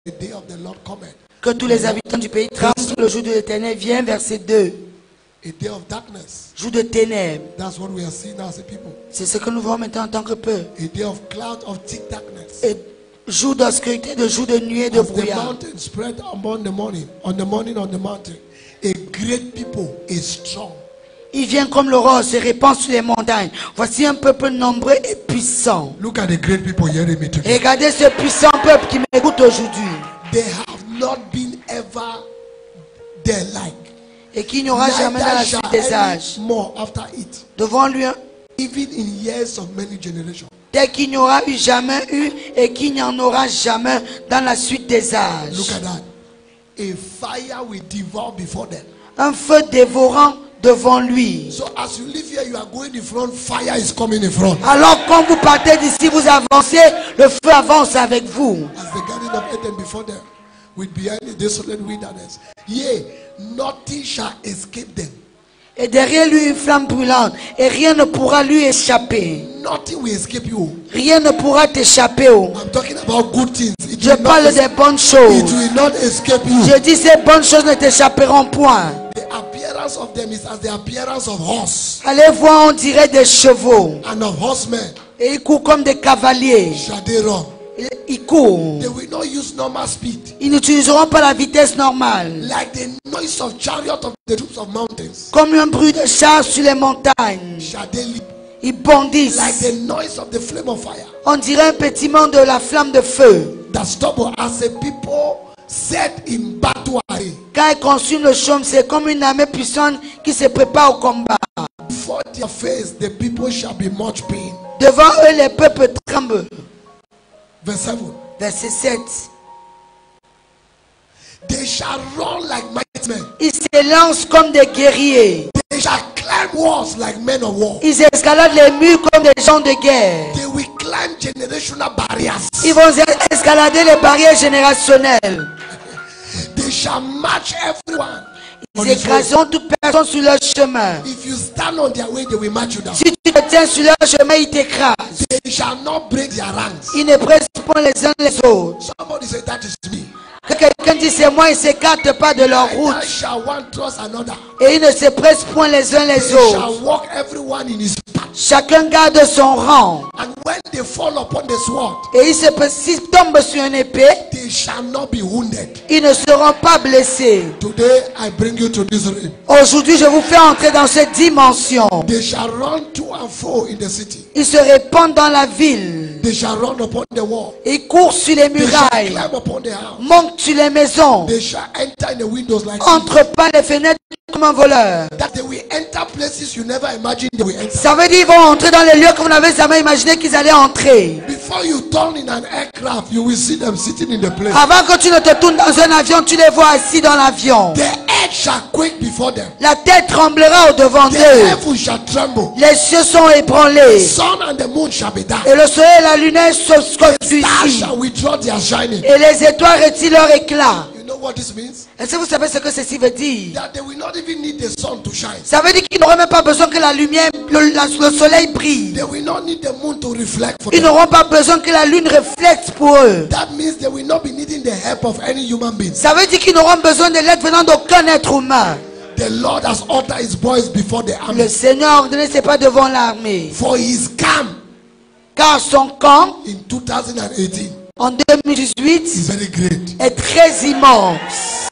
the day of the Lord cometh. Que tous les habitants du pays tremblent, le jour de l'Éternel vient, verset 2. A day of darkness. Jour de ténèbres. That's what we are seeing as a people. C'est ce que nous voyons maintenant en tant que peuple. A day of cloud of thick darkness. Et jour d'obscurité, de jour de nuée, de As the brouillard. mountain spread upon the morning, on the mountain, a great people is strong. Il vient comme l'aurore, se répand sur les montagnes. Voici un peuple nombreux et puissant. Look at the great people hearing me today. Regardez ce puissant peuple qui m'écoute aujourd'hui. They have not been ever their like. Et qu'il n'y aura jamais dans la Neither suite shall des any âges. more after it. Devant lui, Even in years of many generations. dès qu'il n'y aura eu jamais eu et qu'il n'y en aura jamais dans la suite des âges. Look at that. A fire will devour before them. Un feu dévorant devant lui. So as you live here, you are going in front, fire is coming in front. Alors quand vous partez d'ici, vous avancez, le feu avance avec vous. As the garden of Eden before them, with behind the desolate wilderness. Yea, nothing shall escape them. Et derrière lui une flamme brûlante. Et rien ne pourra lui échapper. Nothing will escape you. Rien ne pourra t'échapper. I'm talking about good things. It Je will not parle des bonnes choses. It will not escape you. Je dis ces bonnes choses ne t'échapperont point. The appearance of them is as the appearance of horse Allez voir, on dirait des chevaux. and of horsemen. Et ils courent comme des cavaliers. Shall they run? Ils courent. They will not use normal speed. Ils n'utiliseront pas la vitesse normale. Like the noise of chariot of the troops of mountains. Comme un bruit de char sur les montagnes. Shall they leap? Ils bondissent. Like the noise of the flame of fire. On dirait un pétillement de la flamme de feu. That stumble as a people set in battle array. Quand ils consument le chaume, c'est comme une armée puissante qui se prépare au combat. Before their face, the people shall be much pain. Devant eux, les peuples tremblent. Verse 7. Verset 7. They shall run like mighty men. Ils s'élancent comme des guerriers. They shall climb walls like men of war. Ils escaladent les murs comme des gens de guerre. They will climb generational barriers. Ils vont escalader les barrières générationnelles. They shall match everyone. Ils écraseront toute personne sur leur chemin. If you stand on their way, they will match you down. Si tu te tiens sur leur chemin, ils t'écrasent. They shall not break their ranks. Ils ne pressent pas les uns les autres. Somebody say that is me. Que quelqu'un dit c'est moi, ils ne s'écartent pas de leur route. Neither shall one trust another. Et ils ne se pressent point les uns les They autres. shall walk everyone in his path. Chacun garde son rang. And when they fall upon the sword, Et s'ils tombent sur une épée, they shall not be wounded. ils ne seront pas blessés. Today I bring you to this realm. Aujourd'hui, je vous fais entrer dans cette dimension. They shall run to and fro in the city. Ils se répandent dans la ville. They shall run upon the wall. Ils courent sur les They shall murailles. climb upon the house. Montent sur les maisons. They shall enter in the windows like Entrent par les fenêtres comme un voleur. that. They will enter places you never imagined they will enter. Ça veut dire qu'ils vont entrer dans les lieux que vous n'avez jamais imaginé qu'ils allaient entrer. Before you turn in an aircraft, you will see them sitting in the place. Avant que tu ne te tournes dans un avion, tu les vois assis dans l'avion. The earth shall quake before them. La terre tremblera au devant The d'eux. heaven shall tremble. Les cieux sont ébranlés. Sun and the moon shall be dark. Et le soleil et la lune se Stars suicident. shall withdraw their shining. Et les étoiles retirent leur éclat. You know what this means? Est-ce que vous savez ce que ceci veut dire? That they will not even need the sun to shine. Ça veut dire qu'ils n'auront même pas besoin que la lumière, le soleil brille. They will not need the moon to reflect for Ils them. n'auront pas besoin que la lune reflète pour eux. That means they will not be needing the help of any human being. Ça veut dire qu'ils n'auront besoin de l'aide venant d'aucun être humain. The Lord has uttered his voice before the army. Le Seigneur a ordonné ses pas devant l'armée. For his camp Car son camp, in 2018 en 2018, is very great. est très immense.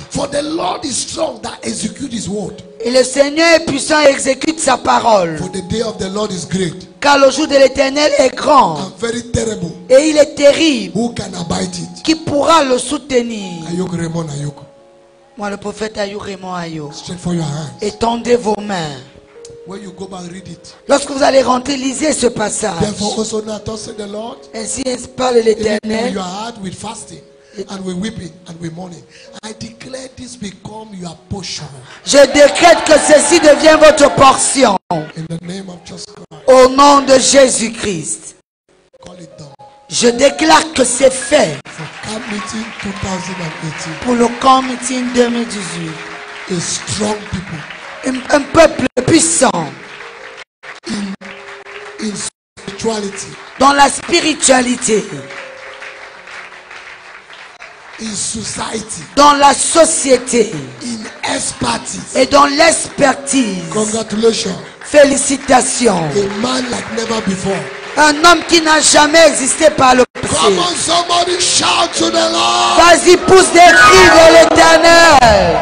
For the Lord is strong that execute his word. Et le Seigneur est puissant et exécute sa parole. For the day of the Lord is great Car le jour de l'Éternel est grand. and very terrible. Et il est terrible. Who can abide it? Qui pourra le soutenir? Ayok Raymond Ayok. Moi, le prophète Ayou Raymond Ayou. Straight for your hands. Étendez vos mains. When you go back, read it. Lorsque vous allez rentrer, lisez ce passage. Therefore also now thus said the Lord, Ainsi parle in l'Éternel. your heart with fasting and with weeping and with mourning. I declare this become your portion. Je décrète que ceci devient votre portion. In the name of Jesus Christ. Au nom de Jésus-Christ. Call it done. Je déclare que c'est fait For camp meeting 2018. pour le camp meeting 2018. A strong people Un peuple puissant in spirituality. dans la spiritualité. in society, dans la société in expertise. et dans l'expertise. Congratulations. Félicitations. A man like never before. Un homme qui n'a jamais existé par le passé. Come on, somebody shout to the Lord. Vas-y, pousse des cris de l'Éternel.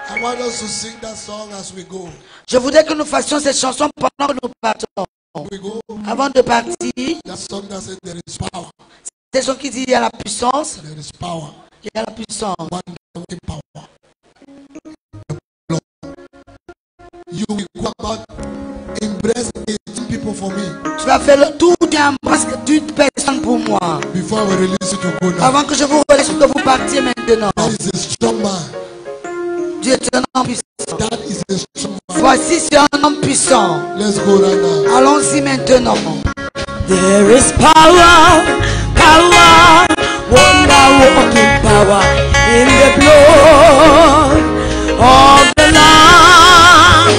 I want us to sing that song as we go. Je voudrais que nous fassions cette chanson pendant que nous partons. We go. Avant de partir, That song that says there is power. c'est ce qui dit il y a la puissance. There is power. Il y a la puissance. Wonder power. Lord, you will go about embrace 18 people for me Tu vas faire le tour d'une personne pour moi. before I will release you to go now. Avant que je vous relaisse, que vous partiez maintenant. That is a strong man. Dieu est un homme puissant. That is a strong man. Voici, c'est un homme puissant. Let's go right now. Allons-y maintenant. There is power, power, wonder working power in the blood of the Lamb.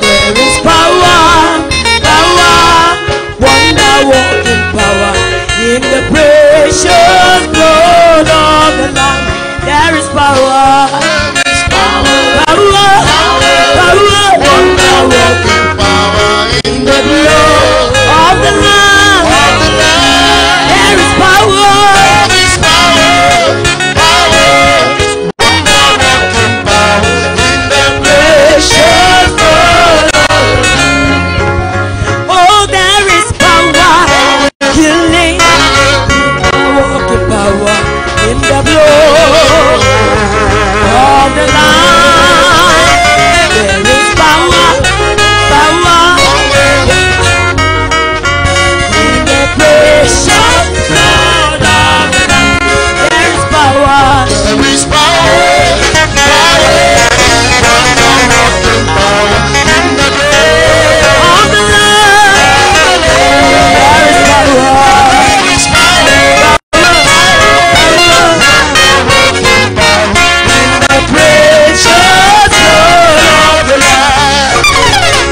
There is power, power, wonder working power in the precious blood of the Lamb. There is power, power, power, wonder working power in the blood of the Lamb. There is power, precious blood. Oh, there is power, healing, working power in the blood of the Lamb. There is power, power in the precious blood of the Lamb. There is power, There is power, in the blood of the Lamb. There is power. Precious blood of the Lamb.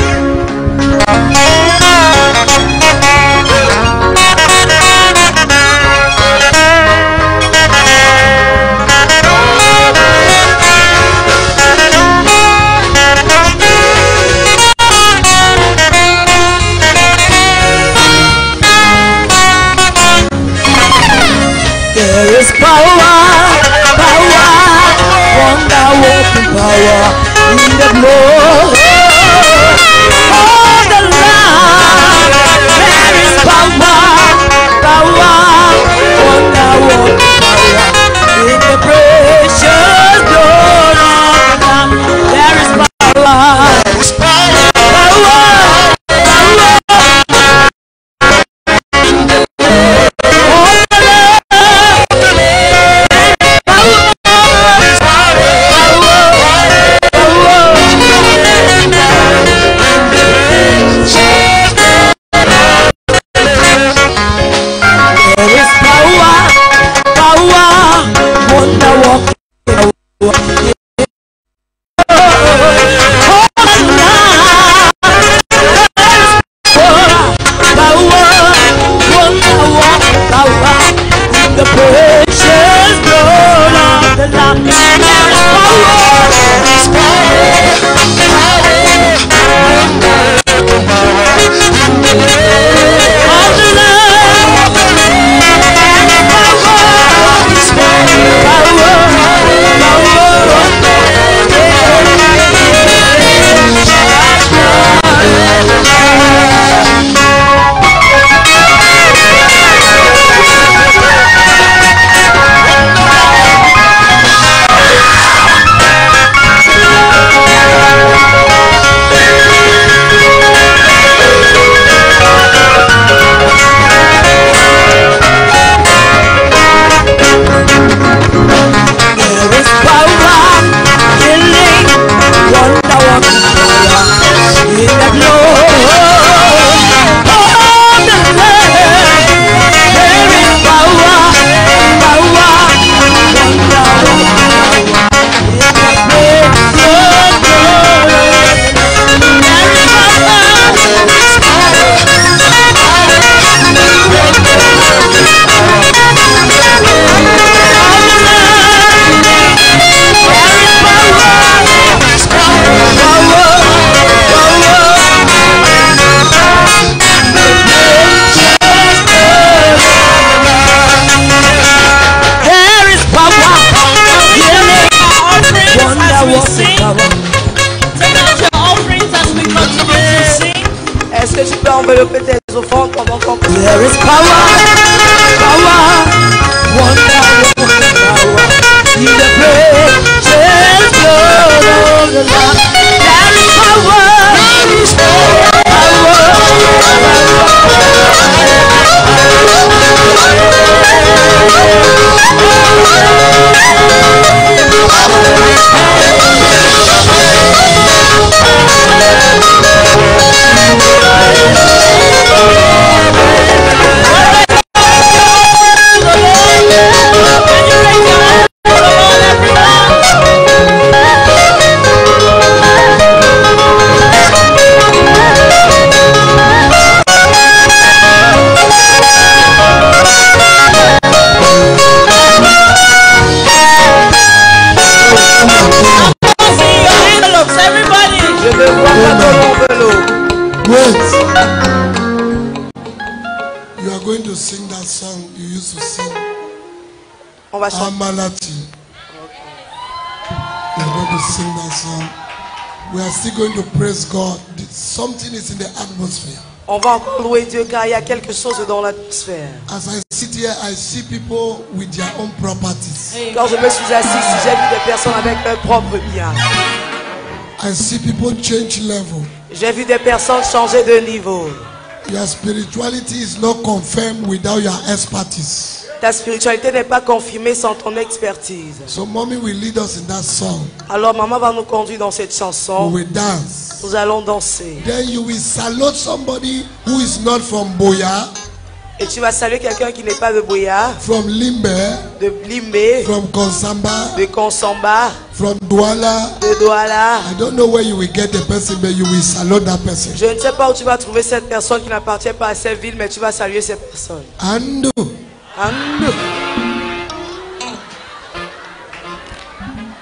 There is power, power, wonder working power in the blood of the Lamb. There is power, power, wonder working power in the precious blood of the Lamb. There is power, power, power. peu tes offrandes pendant qu'on prie. There is power, power, wonder, power in the precious blood of the Lamb. There is power, You are going to sing that song you used to sing. On va chanter. Amalati. You are going to sing that song. We are still going to praise God. Something is in the atmosphere. On va encore louer Dieu car il y a quelque chose dans l'atmosphère. As I sit here, I see people with their own properties. Quand je me suis assis, j'ai vu des personnes avec leurs propres biens. I see people change level. J'ai vu des personnes changer de niveau. Your spirituality is not confirmed without your expertise. Ta spiritualité n'est pas confirmée sans ton expertise. So mommy will lead us in that song. Alors maman va nous conduire dans cette chanson. We will dance. Nous allons danser. Then you will salute somebody who is not from Boya, Et tu vas saluer quelqu'un qui n'est pas de Boya, from Limbe, de Limbe, from Konsamba, de Konsamba, from Douala. de Douala. I don't know where you will get the person, but you will salute that person. Je ne sais pas où tu vas trouver cette personne qui n'appartient pas à cette ville, mais tu vas saluer cette personne. And Amen.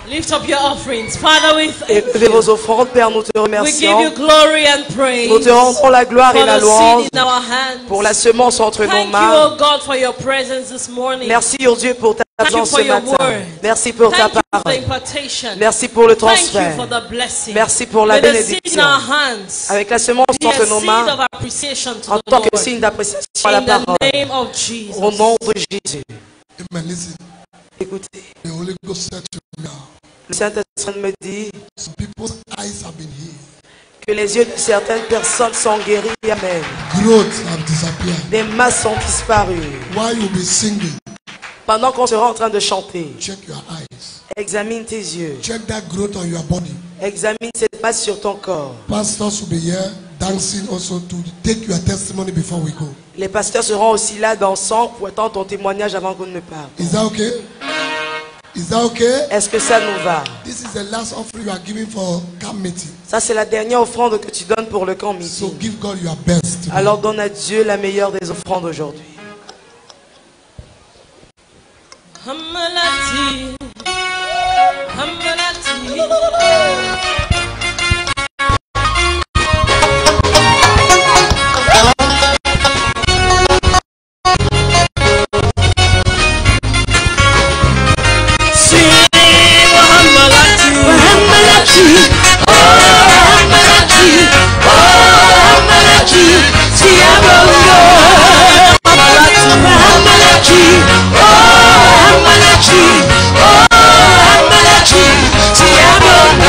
Lift up your offerings. Father, we Et thank levez vos you. offrandes, Père, nous te We give remercions. you glory and praise Nous te rendons la gloire et for la the louange seed in our hands. pour la semence entre nos Thank you, mains. oh God, for your presence this morning. Merci, oh Dieu, pour ta Thank you présence for ce your matin. word. Merci pour ta Thank you for the parole. impartation. Merci pour le Thank you transfert. for the blessing. Merci pour la May the seed in bénédiction. our hands Avec la semence be a entre nos seed mains, of appreciation to en the tant que Lord. signe d'appréciation à la In parole. the name of Jesus. Au nom de Jésus. amen. Listen, Écoutez, the Holy Ghost said to me now, le Saint-Esprit me dit some people's eyes have been healed. que les yeux de certaines personnes sont guéris. Amen. Growth have disappeared. Des masses sont disparues. While you be singing, Pendant qu'on sera en train de chanter, check your eyes. examine tes yeux. Check that growth on your body. Examine cette masse sur ton corps. Pastors will be here dancing also to take your testimony before we go. Les pasteurs seront aussi là dansant pour attendre ton témoignage avant qu'on ne parte. Is that okay? Is that okay? Est-ce que ça nous va? This is the last offering you are giving for camp meeting. Ça, c'est la dernière offrande que tu donnes pour le camp So meeting. give God your best. today. Alors donne à Dieu la meilleure des offrandes aujourd'hui. Hamalati, Hamalati.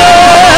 Oh,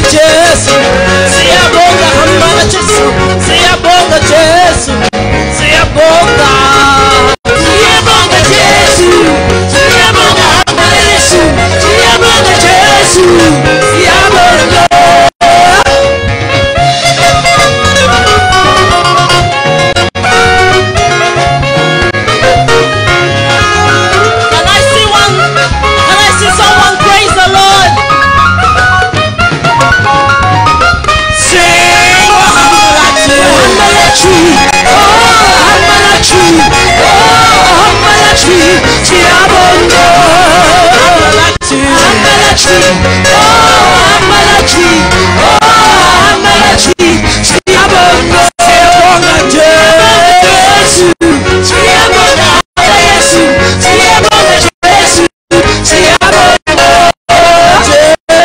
Jesu, siyabonga hamana Jesu, siyabonga Jesu, siyabonga. Siyabonga Jesu, siyabonga hamana Jesu, siyabonga Jesu, siyabonga. Can I see someone praise the Lord? Sing Hamalachi, Hamalachi, Hamalachi, Chiabondo, Hamalachi, Hamalachi, Hamalachi, Hamalachi, Chiabondo, Chiabonga Jesu, Chiabonga Jesu, Chiabonga Jesu, Chiabonga Jesu,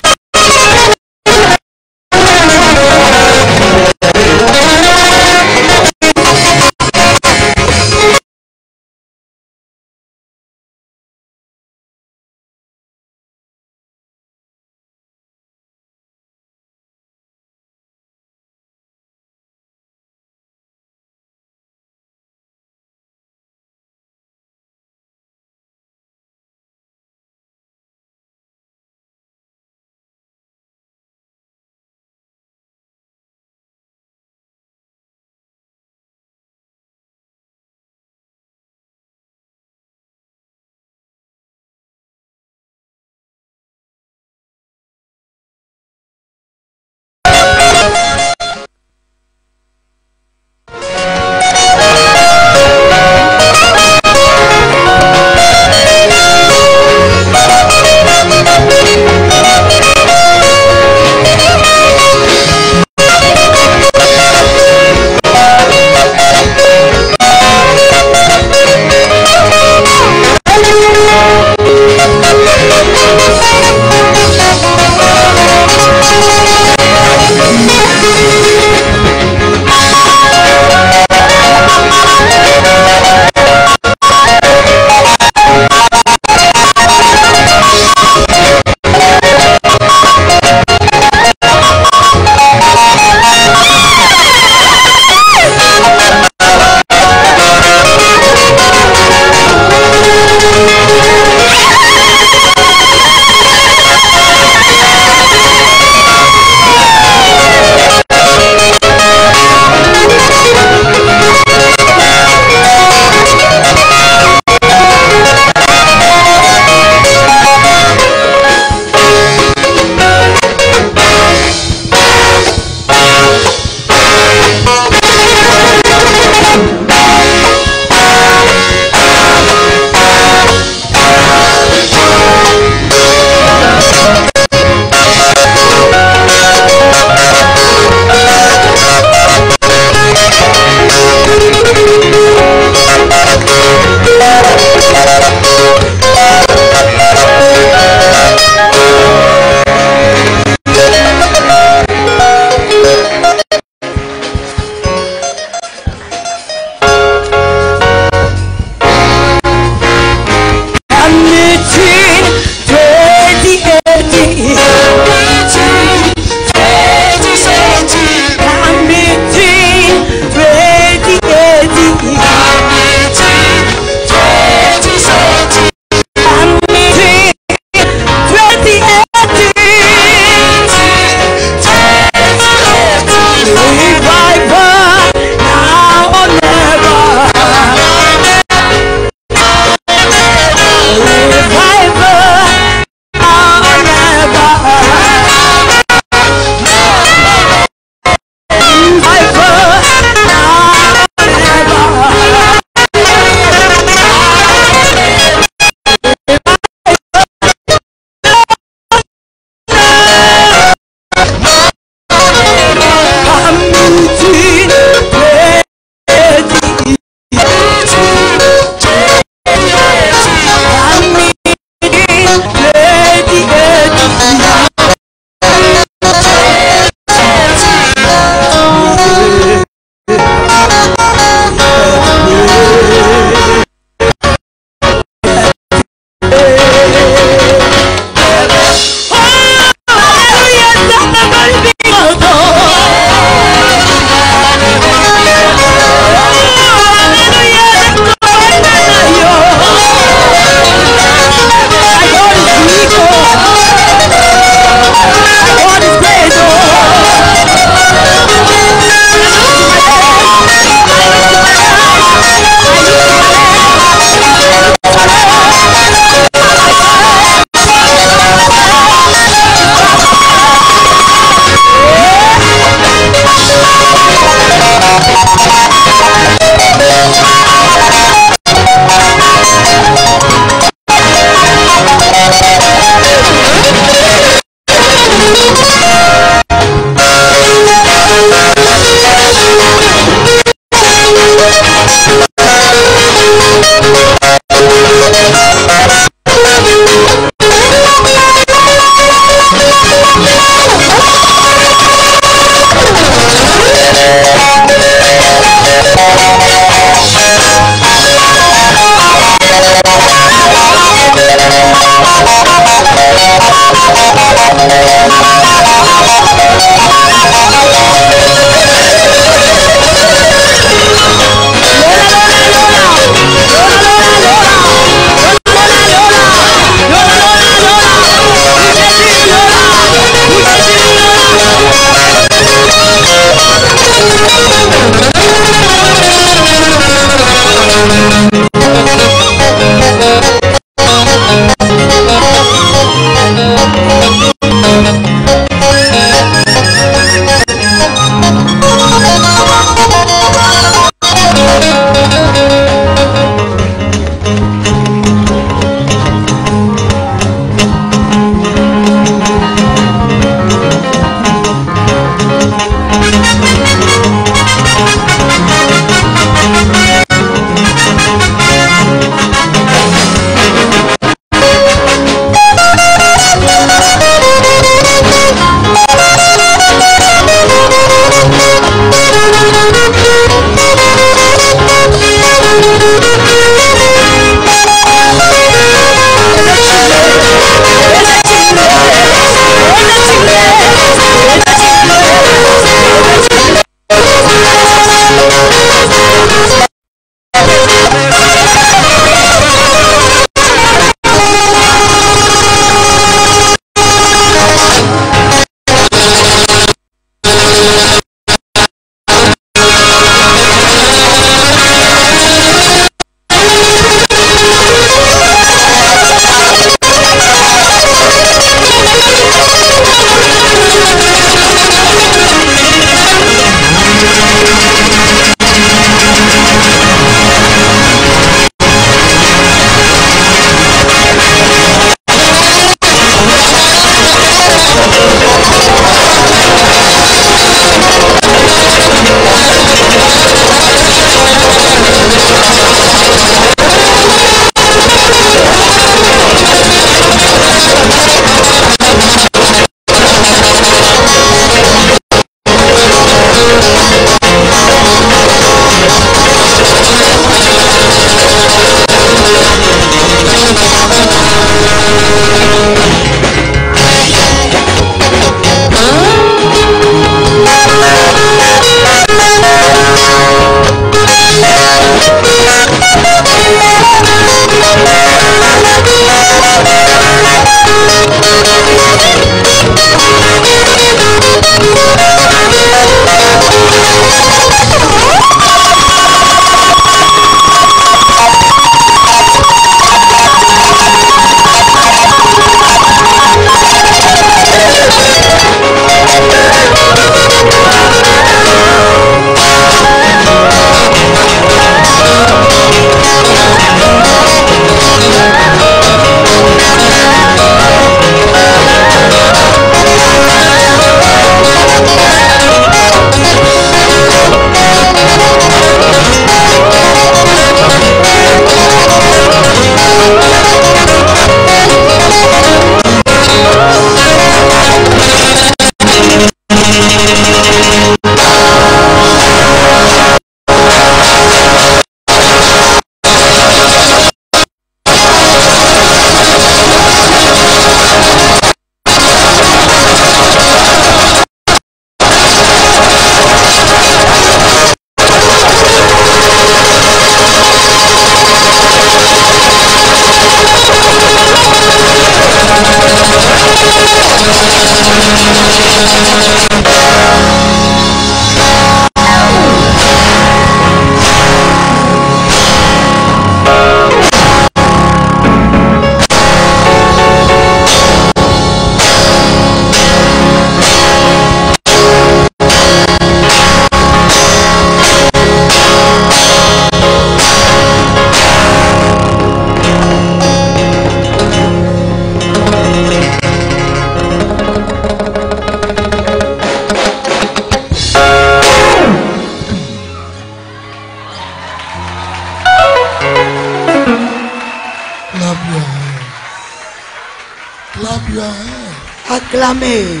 Clap your hands. Acclamez.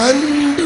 And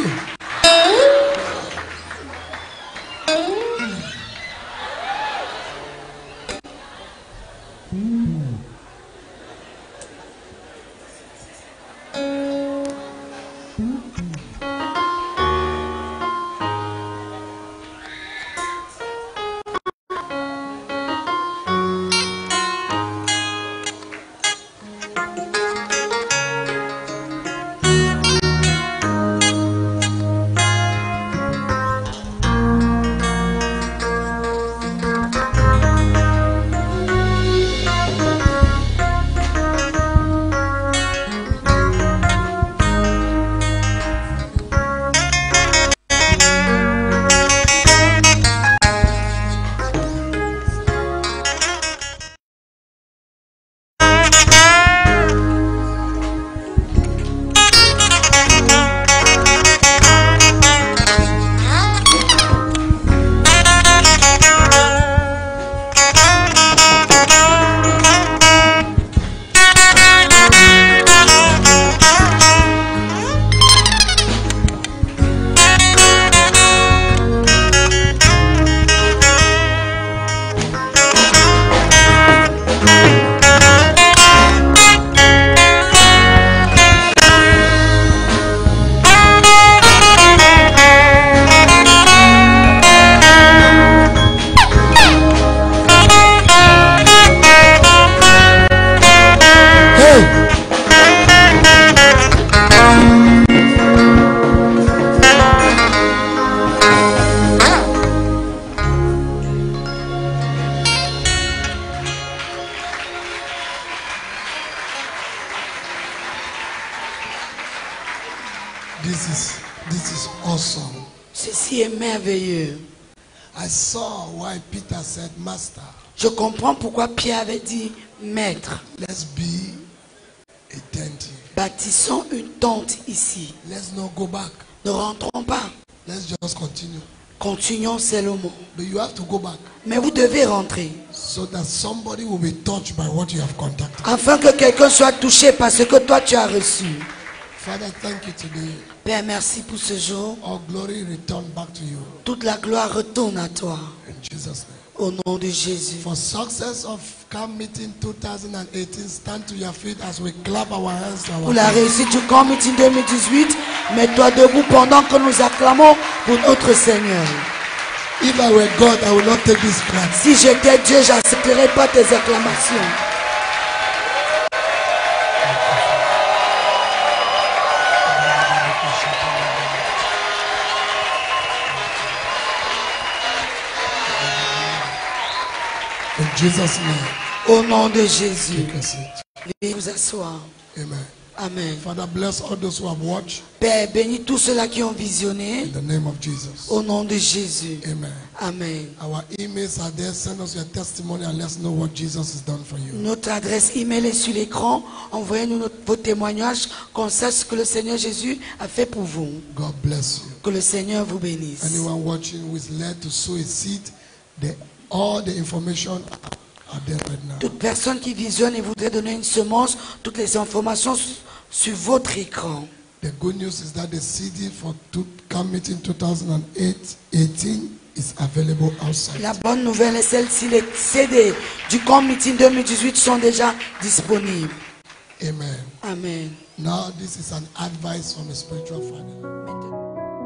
this is awesome. Ceci est merveilleux. I saw why Peter said, Master, Je comprends pourquoi Pierre avait dit, Maître, let's be a tent. bâtissons une tente ici. Let's not go back. Ne rentrons pas. Let's just continue. Continuons seulement. But you have to go back Mais vous devez rentrer. so that somebody will be touched by what you have contacted. Afin que quelqu'un soit touché par ce que toi tu as reçu. Father, thank you today. Père, merci pour ce jour. All glory return back to you. Toute la gloire retourne à toi. In Jesus' name. Au nom de Jésus. For success of camp meeting 2018, stand to your feet as we clap our hands to Pour our la feet. réussite du camp meeting 2018, mets-toi debout pendant que nous acclamons pour notre Seigneur. If I were God, I would not take this clap. Si j'étais Dieu, j'accepterais pas tes acclamations. In Jesus' name. Au nom de Jésus. You can sit. Veuillez vous asseoir. Amen. Amen. Father, bless all those who have watched. Père, bénis tous ceux-là qui ont visionné. In the name of Jesus. Au nom de Jésus. Amen. Amen. Our emails are there. Send us your testimony and let's know what Jesus has done for you. Notre adresse email est sur l'écran. Envoyez-nous vos témoignages, qu'on sache ce que le Seigneur Jésus a fait pour vous. God bless you. Que le Seigneur vous bénisse. Anyone watching who is led to sow a seed, all the information are there right now. Toute personne qui visionne et voudrait donner une semence, toutes les informations sur votre écran. The good news is that the CD for camp meeting 2018 is available outside. La bonne nouvelle est celle-ci, les CD du camp meeting 2018 sont déjà disponibles. Amen. Amen. Now this is an advice from a spiritual father.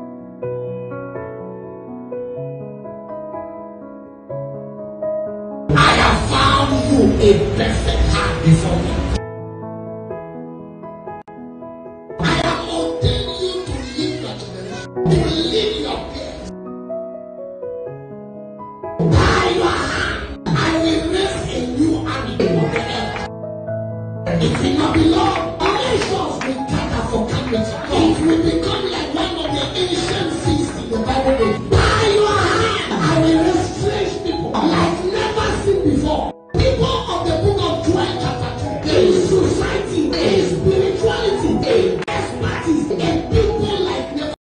I have found you a perfect heart before me. If we not belong.